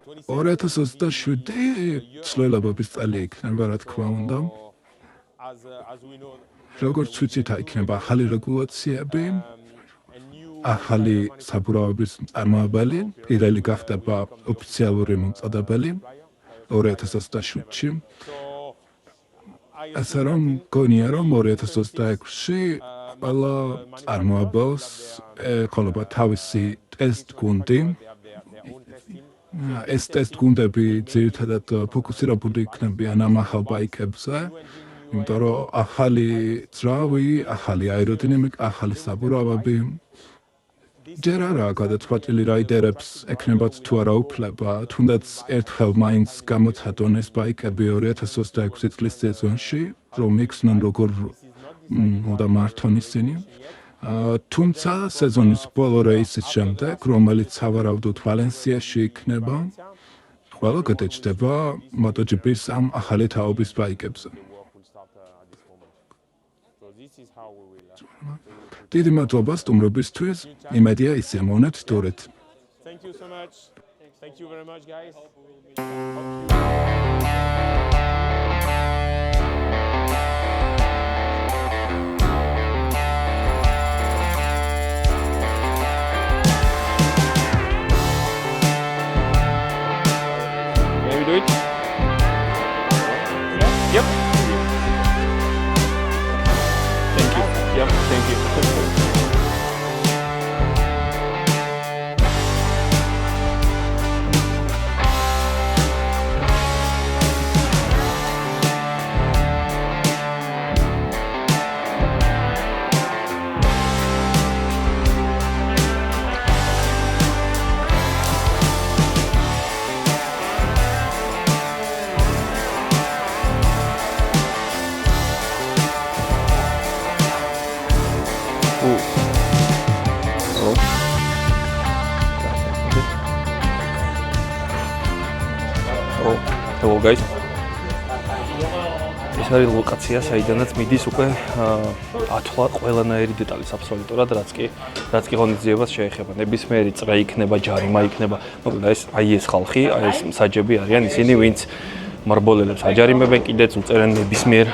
27
2027 ცვლილებების წელი იქნება, რა თქმა უნდა.
as we know,
როგორც ვიცით, იქნება ახალი რეგულაციები,
a new
ახალი საბურავების წარმოებელი, პირველი გახდება ოფიციალური მომწოდებელი 2027-ში. ასე რომ გონია რომ 2026-ში ყველა წარმოებელს ეხოლება თავისი ტესტ გუნდი.
they have their own testing.
ეს ტესტ გუნდები ძირითადად ფოკუსირებული იქნებიან ამ ახალ ბაიკებზე, იმიტომ რომ ახალი ძრავი, ახალი აეროდინამიკა, ახალი საბურავები ჯერ არა გადაწყვეტილი რაიდერებს ექნებათ თუ არა უფლება, თუნდაც ერთხელ მაინც გამოცადონ ეს ბაიკები 2026 წლის სეზონში, რომ იქცნენ როგორ უნდა მართონ ისინი. თუმცა სეზონის ბოლო რეისის შემდეგ, რომელიც სავარაუდოდ ვალენსიაში იქნება, ყველა გადაჭდება MotoGP-ის ამ ახალი თაობის ბაიკებზე.
Work will start at this moment. So this is how we will.
დიდი მადლობა სტუმრობისთვის. იმედია ისემონეთ თორეთ.
Thank you so much. Thank you very much, guys.
Can we do it? Yep. Thank you. Yep, thank you. Hello guys. ეს არის ლოკაცია, საიდანაც მიდის უკვე ათვლა ყველანაირი დეტალის აბსოლუტურად, რაც კი ღონისძიებას შეეხება. ნებისმიერი წრე იქნება, ჯარიმა იქნება. მოკლედ ეს ხალხი, ეს მსაჯები არიან ისინი, ვინც მარბოლელებს აჯარიმებენ, კიდეც უწერენ ნებისმიერ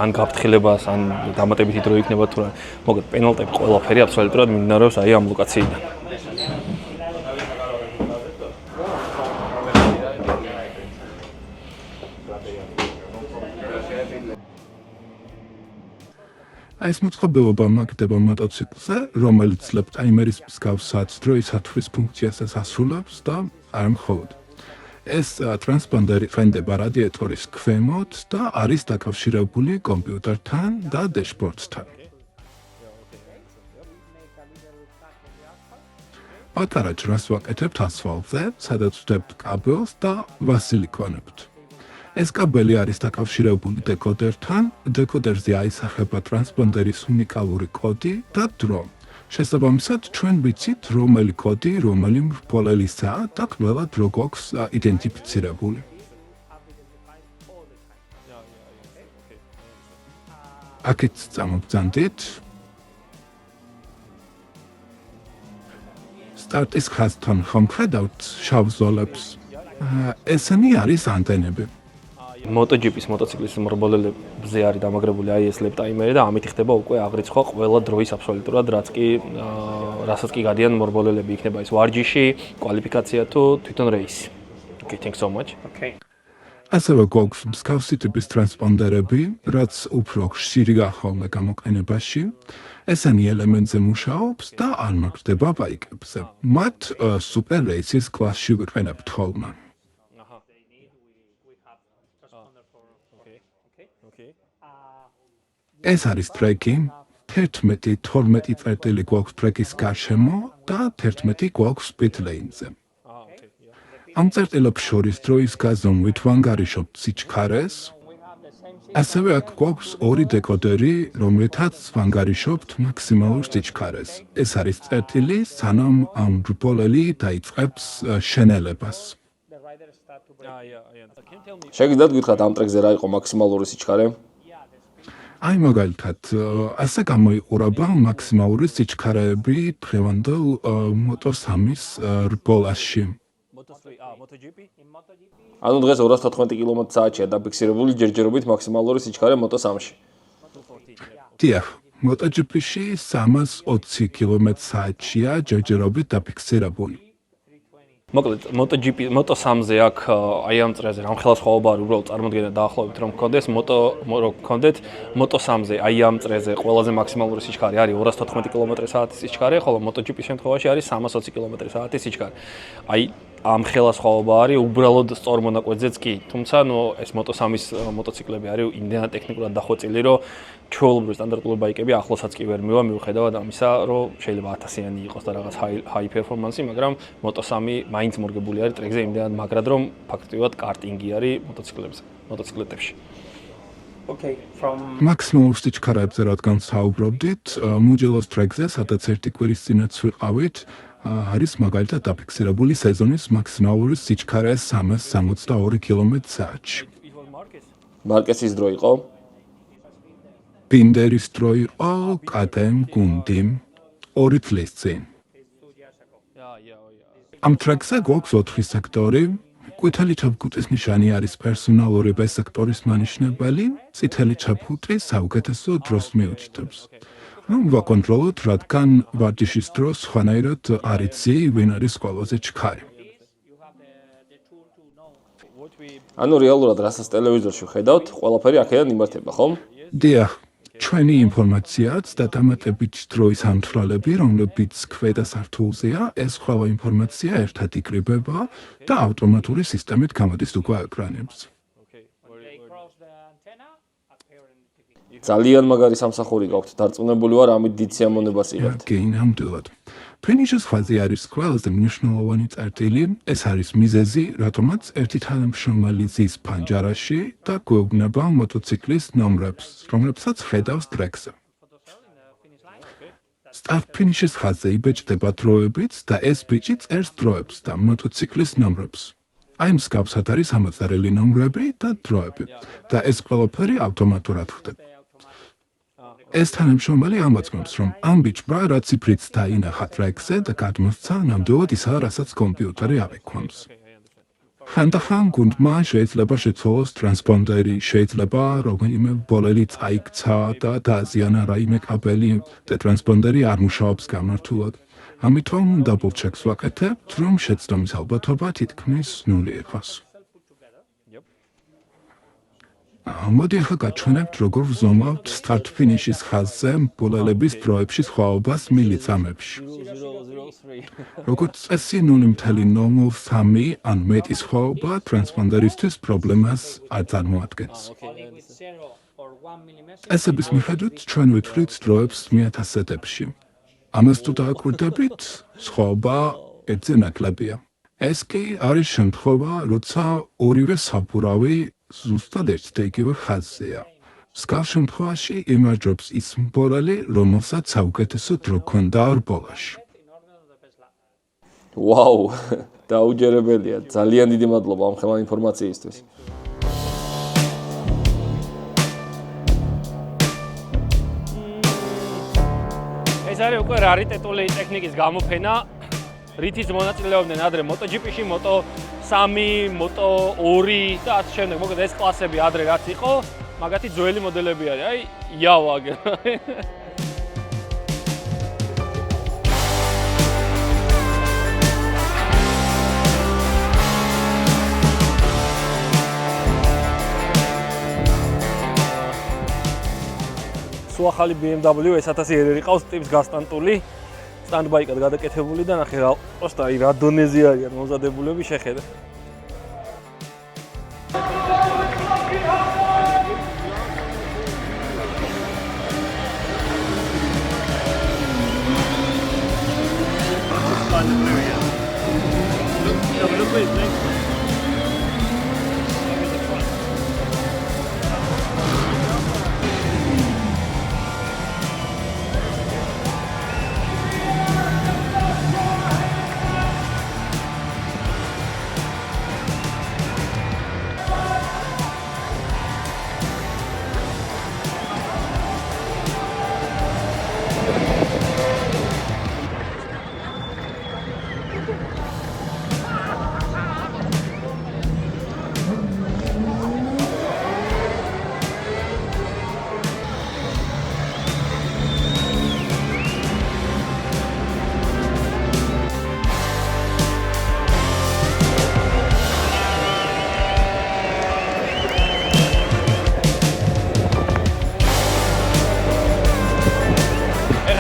ან გაფრთხილებას, ან დამატებითი დრო იქნება თუ რა. მოკლედ პენალტები ყველაფერი აბსოლუტურად მიმდინარეობს ამ ლოკაციიდან.
ეს მოწყობილობა მაგდება მოტოციკლზე, რომელიც ლეპტაიმერის მსგავსად დროისათვის ფუნქციასაც ასრულებს და არ მხოლოდ. ეს ტრანსპონდერი ფენდება რადიატორის ქვემოთ და არის დაკავშირებული კომპიუტერთან და დეშბორდთან. პატარა ჯრას ვაკეთებთ ასფალტზე, სადაც ვდებთ კაბელს და ვასილიკონებთ. ეს კაბელი არის დაკავშირებული დეკოდერთან, დეკოდერზე აისახება ტრანსპონდერის უნიკალური კოდი და დრო. შესაბამისად, ჩვენ ვიცით, რომელი კოდი, რომელი მრბოლელისაა და ყველა დრო გვაქვს იდენტიფიცირებული. აქეთ წამოგძანდით. სტარტის ხაზთან ხომ ხედავთ შავ ზოლებს? ესენი არის ანტენები.
MotoGP-ის მოტოციკლის მრბოლელებზე არის დამაგრებული ეს ლეპტაიმერი და ამით ხდება უკვე აღრიცხვა ყველა დროის აბსოლუტურად, რასაც კი გადიან მრბოლელები, იქნება ეს ვარჯიში, კვალიფიკაცია თუ თვითონ რეისი. Okay, thanks so much. Okay.
ასევე გვაქვს მსგავსი ტიპის ტრანსპონდერები, რაც უფრო ხშირი გახმოვნა გამოყენებაში. ესენი ელემენტზე მუშაობს და არ მაგრდება ბაიკებზე. მათ სუპერ რეისის კლასში ვიყენებთ ხოლმე. ეს არის ტრეკი, 11-12 წერტილი გვაქვს ტრეკის გარშემო და 11 გვაქვს pit lane-ზე. ამ წერტილებს შორის დროის გაზომვით ვანგარიშობთ სიჩქარეს. ასევე აქ გვაქვს ორი დეკოდერი, რომლითაც ვანგარიშობთ მაქსიმალურ სიჩქარეს. ეს არის წერტილი, სანამ ამ რბოლელი დაიწყებს შენელებას.
შეგიძლიათ გითხრათ ამ ტრეკზე რა იყო მაქსიმალური სიჩქარე?
აი მაგალითად, ასე გამოიყურება მაქსიმალური სიჩქარეები დღევანდელ Moto3-ის რბოლაში.
ანუ დღეს 214 კმ/სთ-ია დაფიქსირებული ჯერჯერობით მაქსიმალური სიჩქარე Moto3-ში.
დიახ, MotoGP-ში 320 კმ/სთ-ია ჯერჯერობით დაფიქსირებული.
მოკლედ Moto3-ზე აქ აი ამ წრეზე რამხელა სხვაობა არის, უბრალოდ წარმოდგენა დაახლოებით რომ გქონდეს გქონდეთ Moto3-ზე აი ამ წრეზე ყველაზე მაქსიმალური სიჩქარე არის 214 კმ/სთ სიჩქარე, ხოლო MotoGP-ის შემთხვევაში არის 320 კმ/სთ სიჩქარე. აი ამ ხელა სხვაობა არის უბრალოდ სწორ მონაკვეთზეც კი, თუმცა ეს Moto3-ის მოტოციკლები არის იმდენად ტექნიკურად დახვეწილი, რომ ჩვეულებრივი სტანდარტული ბაიკები ახლოსაც კი ვერ მივა, მიუხედავად ამისა, რომ შეიძლება 1000-იანი იყოს და რაღაც high performance-ი, მაგრამ Moto3 მაინც მორგებული არის ტრეკზე იმდენად მაგრად, რომ ფაქტობრივად კარტინგი არის მოტოციკლეტებში.
Okay, from
მაქსიმალურ სიჩქარეებზე რადგან საუბრობდით, მუჯელოს ტრეკზე, სადაც ერთი კვირის წინაც ვიყავით, არის მაგალითად დაფიქსირებული სეზონის მაქსიმალური სიჩქარე 362 კმ/სთ-ში.
მარკესის დრო იყო?
ბინდერის დრო იყო კადემ გუნდიმ 2 წლის წინ. ამ ტრეკზე გვაქვს 4 სექტორი. ყვითელი ჩაფხუტის ნიშანი არის პერსონალური ბესექტორის მანიშნებელი, წითელი ჩაფხუტი საუკეთესო დროს მიუჩნდებს. ვაკონტროლოთ, რადგან ვარჯიშის დროს სხვანაირად არ იცი, ვინ არის ყველაზე ჩქარი.
ანუ რეალურად რასაც ტელევიზორში ხედავთ, ყველაფერი აქედან იმართება, ხომ?
დიახ, ჩვენი ინფორმაციაც და დამატებით დროის ამთვრალები, რომლებიც ქვედა სართულზეა, ეს ყველა ინფორმაცია ერთად იკრიბება და ავტომატური სისტემით გამოდის უკვე ეკრანებს.
ძალიან მაგარი სამსახური გაქვთ, დარწმუნებული ვარ, ამით დიდ სიამოვნებას იღებთ.
კი, ნამდვილად. ფინიშის ხაზი არის ყველაზე მნიშვნელოვანი წერტილი, ეს არის მიზეზი, რატომაც ერთი თანამშრომელი ზის ფანჯარაში და გვეუბნება მოტოციკლის ნომრებს, რომლებსაც ხედავს ტრეკზე. სტარტ-ფინიშის ხაზზე იბეჭდება დროებიც და ეს ბიჭი წერს დროებს და მოტოციკლის ნომრებს. აი მსგავსად არის ამოწერილი ნომრები და დროები და ეს ყველაფერი ავტომატურად ხდება. ეს თანამშრომელი ამოწმებს, რომ ამ ბიჭმა რა ციფრიც დაინახა ტრეკზე და გადმოსცა ნამდვილად ისაა, რასაც კომპიუტერი აღიქვამს. ხანდახან გუნდმა შეიძლება შეცვალოს ტრანსპონდერი, შეიძლება რომელიმე ბოლელი წაიქცა და დააზიანა რაიმე კაბელი და ტრანსპონდერი არ მუშაობს გამართულად. ამიტომ დაბლ ჩეკს ვაკეთებთ, რომ შეცდომის ალბათობა თითქმის 0 იყოს. მოდი ახლა გაჩვენებთ, როგორ ვზომავთ სტარტ-ფინიშის ხაზზე ბოლელების დროებში სხვაობას მილიწამებში. როგორც წესი 0.03 ან მეტი სხვაობა ტრანსპონდერისთვის პრობლემას არ წარმოადგენს. წესების მიხედვით ჩვენ ვითვლით დროებს 1000-ებში. ამას თუ დააკვირდებით, სხვაობა ერთზე ნაკლებია. ეს კი არის შემთხვევა, როცა ორივე საბურავი ზუსტად ერთ და იგივე ხაზზეა. მსგავს შემთხვევაში იმარჯვებს ის მბოლელი, რომელსაც საუკეთესო დრო ჰქონდა ორ ბოლაში.
ვაუ, დაუჯერებელია. ძალიან დიდი მადლობა ამ ხელა ინფორმაციისთვის.
ეს არის უკვე რარიტეტული ტექნიკის გამოფენა, რითიც მონაწილეობდნენ ადრე MotoGP-ში, Moto3, Moto2 და ასე შემდეგ. მოკლედ ეს კლასები ადრე რაც იყო, მაგათი ძველი მოდელები არის. აი, იავა. სულ ახალი BMW S1000 RR ყავს ტიპს გასტანტული, სტანდბაიკად გადაკეთებული და ნახე რა, просто აი რა დონეზე არიან მომზადებულები შეხედე.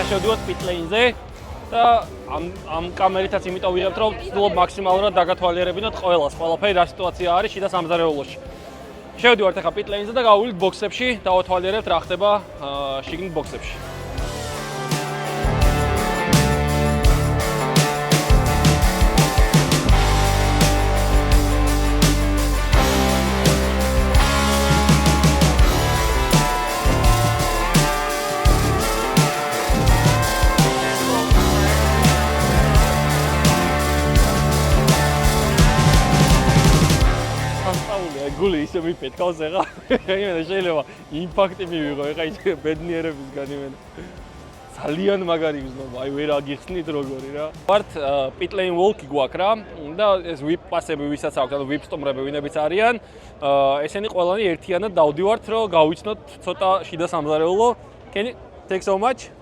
შევდივართ პიტლეინზე და ამ კამერითაც იმიტომ ვიღებთ, რომ ვცდილობ მაქსიმალურად დაგათვალიერებინოთ ყველაფერი რა სიტუაცია არის შიდა სამზარეულოში. შევდივართ ახლა პიტლეინზე და გავუვლით ბოქსებში, დავათვალიერებთ რა ხდება შიგნით ბოქსებში. გული ისე მიფეთქავს ეხა. იმენა შეიძლება იმპაქტი მივიღო ეხა ის ბედნიერებისგან იმენა. ძალიან მაგარი გზნობა, აი ვერ აგიხსნით როგორი რა. ვართ pit lane walk-ი გვაქვს რა და ეს whip პასები ვისაც აქვს, ანუ whip სტომრები ვინებიც არიან, ესენი ყველანი ერთიანად დავდივართ, რომ გავიცნოთ ცოტა შიდა სამზარეულო. Can you take so much?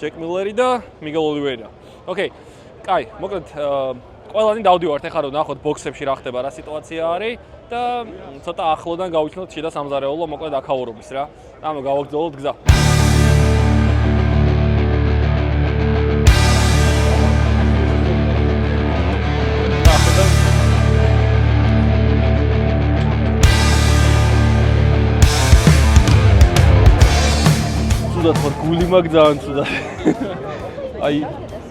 Jack Miller-ი და Miguel Oliveira. Okay. კაი, მოკლედ ყველანი დავდივართ ეხლა რომ ნახოთ ბოქსებში რა ხდება, რა სიტუაცია არის და ცოტა ახლოდან გავიცნოთ შიდა სამზარეულო, მოკლედ აქაურობის რა. ანუ გავაგრძელოთ გზა. ცუდად ხარ გული მაგ ძალიან ცუდად. აი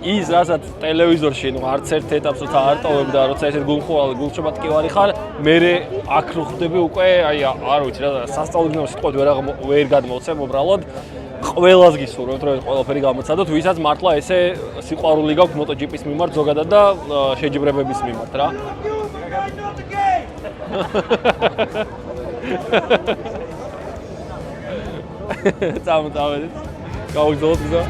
ის რასაც ტელევიზორში ნუ არც ერთ ეტაპს უთა არ ტოვებ და როცა ესეთ გულშემატკივარი ხარ, მე აქ რო ხვდები უკვე აი არ ვიცი რა სასწავლებლო სიტყვად ვერ გადმოვცემ უბრალოდ ყველას გისურვებთ რომ ეს ყველაფერი გამოცადოთ, ვისაც მართლა ესე სიყვარული გაქვს MotoGP-ის მიმართ ზოგადად და შეჯიბრებების მიმართ რა. წამოვედით. გავიგზავნოთ გზა.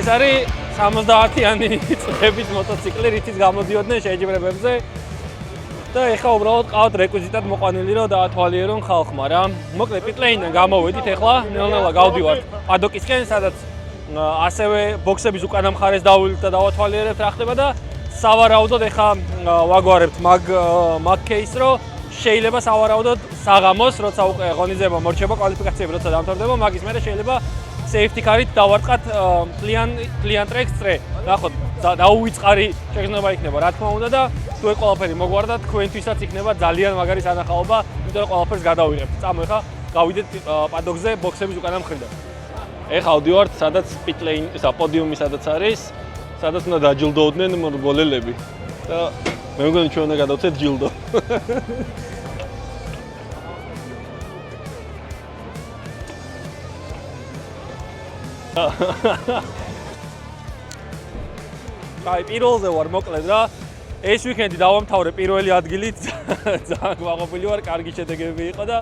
ეს არის 70-იანი წლების მოტოციკლი, რითიც გამოდიოდნენ შეჯიბრებებზე და ეხლა უბრალოდ ყავთ რეკვიზიტად მოყვანილი რომ დაათვალიერონ ხალხმა რა. მოკლედ pit lane-დან გამოვედით ეხლა, ნელ-ნელა გავდივართ პადოკისკენ, სადაც ასევე ბოქსების უკანა მხარეს დავვილთ და დავათვალიერებთ რა ხდება და სავარაუდოდ ეხლა ვაგვარებთ მაგ кейსს რომ შეიძლება სავარაუდოდ საღამოს, როცა უკვე ღონისძიება მორჩება, კვალიფიკაციები როცა დამთავრდება, მაგის მერე შეიძლება safety car-ით დავარტყათ კლიენტ ტრეკს წრე. ნახოთ, დაუვიწყარი შეგრძნება იქნება, რა თქმა უნდა და თუ ეს ყველაფერი მოგვარდა, თქვენთვისაც იქნება ძალიან მაგარი სანახაობა, იმიტომ რომ ყველაფერს გადავიღებთ. წამო ეხლა გავიდეთ პადოკზე ბოქსების უკანა მხრიდან. ეხლა ვდივართ, სადაც pit lane, ესა პოდიუმი სადაც არის, სადაც უნდა დაჯილდოდნენ მრბოლელები. და მე მგონი ჩვენ უნდა გადავცეთ ჯილდო. აი პირველზე ვარ მოკლედ რა. ეს ვიკენდი დავამთავრე პირველი ადგილით. ძალიან გვაღობილი ვარ, კარგი შედეგები იყო და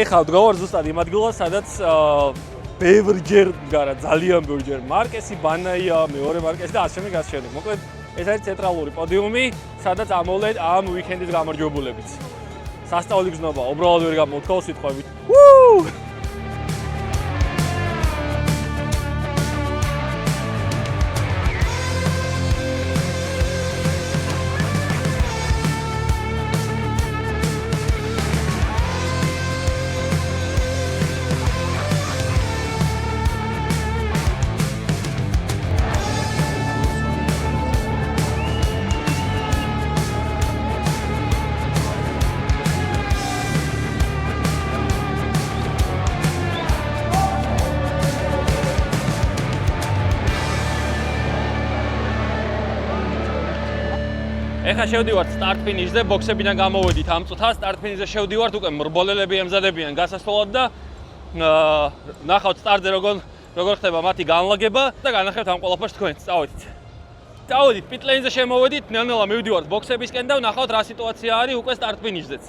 ეხლა ვდგავარ ზუსტად იმ ადგილას, სადაც ბევრჯერ მგარა, ძალიან ბევრჯერ. მარკესი, ბანაია, მეორე მარკესი და ასე შემდეგ. მოკლედ ეს არის ცენტრალური პოდიუმი, სადაც ამოვლეთ ამ ვიკენდის გამარჯვებულებით. სასწაული გზნობა, უბრალოდ ვერ გამოვთქვა სიტყვებით. ეხლა შევდივართ start finish-ზე, ბოქსებიდან გამოვედით ამ წუთას, start finish-ზე შევდივართ, უკვე მრბოლელები ემზადებიან გასასვლელად და ნახავთ start-ზე როგორ ხდება მათი განლაგება და განახევთ ამ ყველაფერს თქვენც. წავედით pit lane-ზე შემოვედით, ნელ-ნელა მივდივართ ბოქსებისკენ და ვნახავთ რა სიტუაცია არის უკვე start finish-ზეც.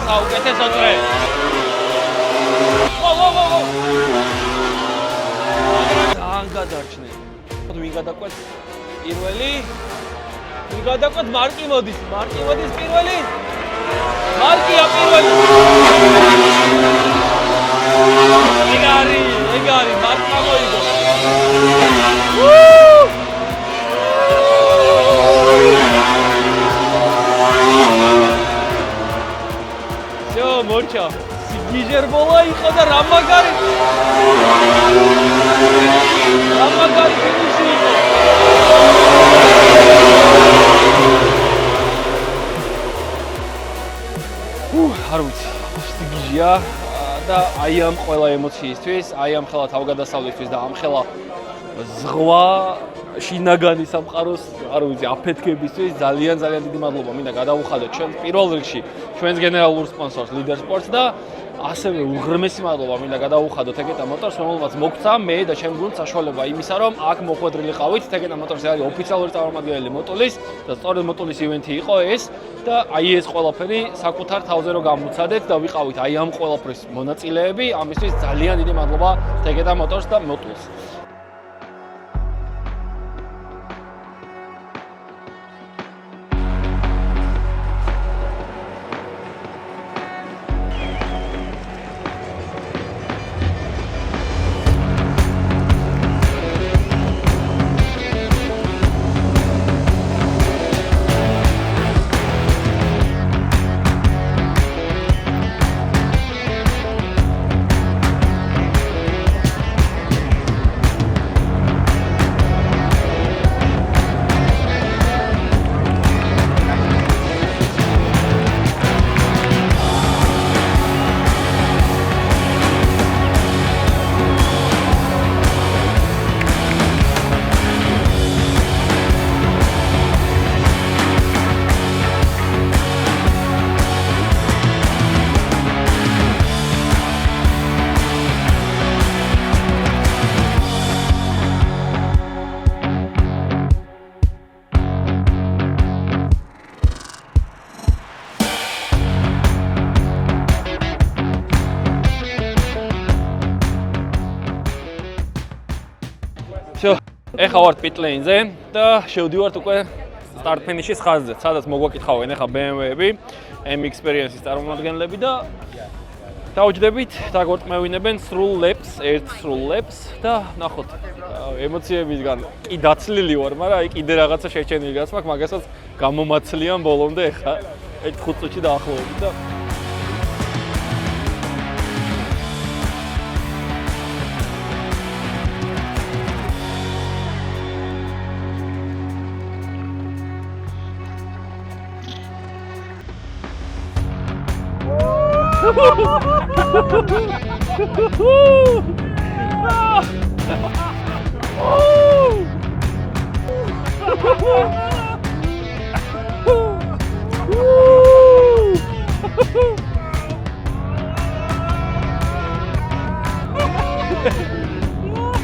საუკეთესო წრე. ძალიან გადარჩნენ. ვინ გადაკვეთ პირველი? ვინ გადაკვეთ? მარკი მოდის პირველი. მარკია პირველი. ეგარი მარკა მოიგო. Всё, მორჩა. სიგიჟერბოლა იყო და რა მაგარი ფინიში იყო. არ ვიცი, სიგიჟია და აი ამ ყველა ემოციისთვის, აი ამ ხელა თავგადასავლისთვის და ამ ხელა ზღვა შინაგანი სამყაროს, არ ვიცი, აფეთქებისთვის ძალიან დიდი მადლობა. მინდა გადავუხადოთ ჩვენ პირველ რიგში ჩვენს გენერალურ სპონსორს Leader Sports და ასევე უღრმესი მადლობა მინდა გადავუხადოთ Tegeta Motors, რომელმაც მოგცა მე და ჩემ გუნდს საშუალება იმისა, რომ აქ მოხვედრილი ყავით. Tegeta Motors არის ოფიციალური წარმომადგენელი მოტულის და სწორედ მოტულის ივენთი იყო ეს და აი ეს ყველაფერი საკუთარ თავზე რო გამოცადეთ და ვიყავით აი ამ ყველაფრის მონაწილეები. ამისთვის ძალიან დიდი მადლობა Tegeta Motors და მოტულს. ეხა ვართ პიტლეინზე და შევდივართ უკვე სტარტ-ფინიშის ხაზზე, სადაც მოგვაკითხავენ ეხა BMW-ები, M Experience-ის წარმომადგენლები და დავჯდებით, დაგვორტმევინებენ სრულ laps, ერთ სრულ laps და ნახოთ, ემოციებისგან კი დაცლილი ვარ, მაგრამ აი კიდე რაღაცა შეჩენილი რაც მაქვს, მაგასაც გამომაცლიან ბოლომდე ეხა 1-5 წუთში დაახლოებით და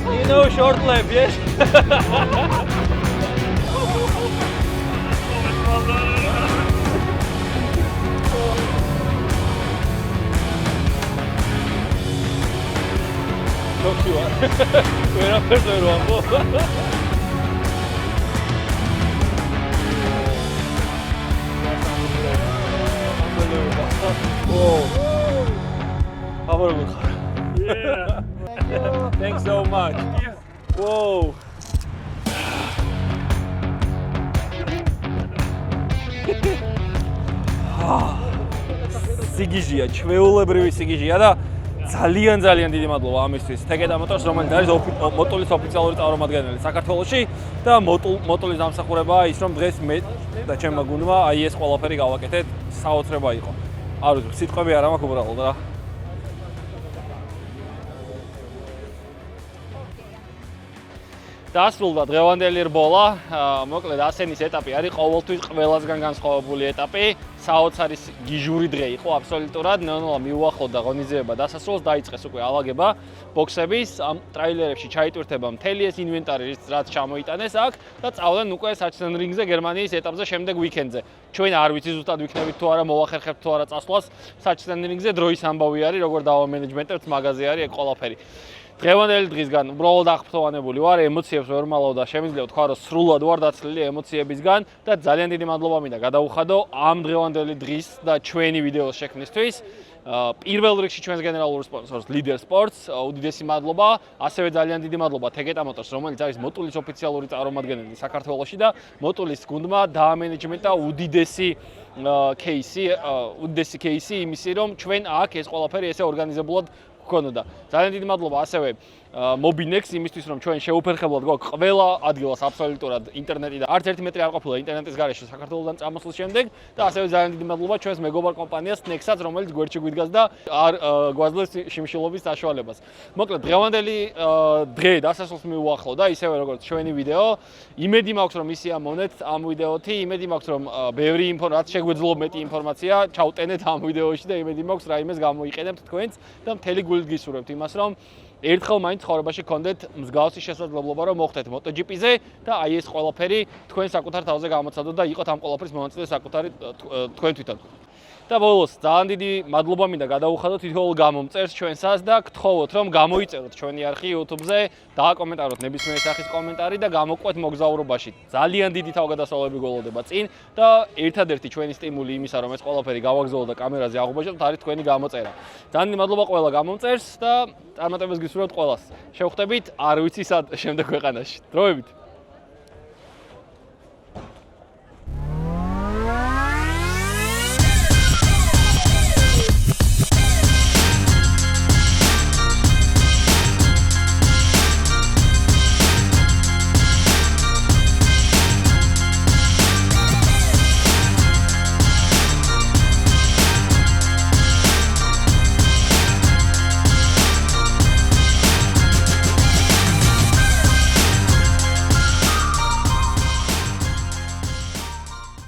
You know short lap, yes? Çok iyi var. Beraber de var bu. How are you? Yeah. Thanks so much. Whoa. სიგიჟია, ჩვეულებრივი სიგიჟია და ძალიან დიდი მადლობა ამისთვის. Tegeta Motors, რომელიც არის მოტულის ოფიციალური წარმომადგენელი საქართველოში და მოტულის დამსახურებაა ის, რომ დღეს მე და ჩემმა გუნდმა აი ეს ყველაფერი გავაკეთეთ, საოცრება იყო. არ ვიცი, სიტყვები არ მაქვს უბრალოდ რა. დასრულდა დღევანდელი რბოლა. მოკლედ ასენის ეტაპი არის ყოველთვის ყველასგან განსხვავებული ეტაპი. საოცარის გიჟური დღე იყო აბსოლუტურად. ნეონოლა მიუახლოვდა ღონისძიება დასასრულს, დაიწყეს უკვე ალაგება ბოქსების. ამ ტრეილერებში ჩაიტვირთება მთელი ეს ინვენტარი, რაც ჩამოიტანეს აქ და წავდნენ უკვე საჩსენ რინგზე გერმანიის ეტაპზე შემდეგ ვიკენდზე. ჩვენ არ ვიცი ზუსტად ვიქნებით თუ არა, მოვახერხებთ თუ არა წასვლას საჩსენ რინგზე, დროის ამბავი არის, როგორ დავამენეჯმენტებთ, მაგაზე არის ეგ ყველაფერი. დღევანდელი დღისგან უბრალოდ აღფრთოვანებული ვარ, ემოციებს ვერ მალავ და შემიძლია ვთქვა, რომ სრულად ვარ დაცლილი ემოციებისგან და ძალიან დიდი მადლობა მინდა გადაუხადო ამ დღევანდელი დღის და ჩვენი ვიდეოს შექმნისთვის. პირველ რიგში ჩვენს გენერალურ სპონსორს Leader Sports, უდიდესი მადლობა, ასევე ძალიან დიდი მადლობა Tegeta Motors, რომელიც არის Motulis ოფიციალური წარმომადგენელი საქართველოში და Motulis გუნდმა დაამენეჯმენტა უდიდესი кейსი იმისი, რომ ჩვენ აქ ეს ყველაფერი ესე ორგანიზებულად გქონოდა. ძალიან დიდი მადლობა ასევე Mobinex იმისთვის, რომ ჩვენ შეუფერხებლად გვაქვს ყველა ადგილას აბსოლუტურად ინტერნეტი და არც 1 მეტრი არ ყოფილა ინტერნეტის გარეშე საქართველოსთან წამოსვლის შემდეგ და ასევე ძალიან დიდი მადლობა ჩვენს მეგობარ კომპანიას Nexat, რომელიც გვერდში გვიდგას და არ გვაძლევს შიმშილობის საშუალებას. მოკლედ დღევანდელი დღე დასასრულს მიუახლოვდა, ისევე როგორც ჩვენი ვიდეო. იმედი მაქვს, რომ ისი ამოვნეთ ამ ვიდეოთი, იმედი მაქვს, რომ ბევრი ინფორმაცია, შეგვეძლო მეტი ინფორმაცია ჩავტენეთ ამ ვიდეოში და იმედი მაქვს, რაიმეს გამოიყენებთ თქვენც და მთელი გულით გისურვებთ იმას, რომ ერთხელ მაინც ცხოვრებაში გქონდეთ მსგავსი შესაძლებლობა, რომ მოხდეთ MotoGP-ზე და აი ეს ყველაფერი თქვენ საკუთარ თავზე გამოცადოთ და იყოთ ამ ყველაფრის მონაწილე საკუთარი თქვენ თვითონ. და ბოლოს ძალიან დიდი მადლობა მინდა გადაუხადოთ თითოეულ გამომწერს ჩვენსას და გთხოვოთ, რომ გამოიწეროთ ჩვენი არხი YouTube-ზე, დააკომენტაროთ ნებისმიერი სახის კომენტარი და გამოყვეთ მოგზაურობაში. ძალიან დიდი თავგადასავლები გველოდება წინ და ერთადერთი ჩვენი სტიმული იმისა, რომ ეს ყველაფერი გავაგზავნოთ და კამერაზე აღვიქვათ, არის თქვენი გამოწერა. ძალიან დიდი მადლობა ყველა გამომწერს და წარმატებას გისურვებთ ყველას. შევხვდებით, არ ვიცი სად შემდეგ ქვეყანაში. დროებით.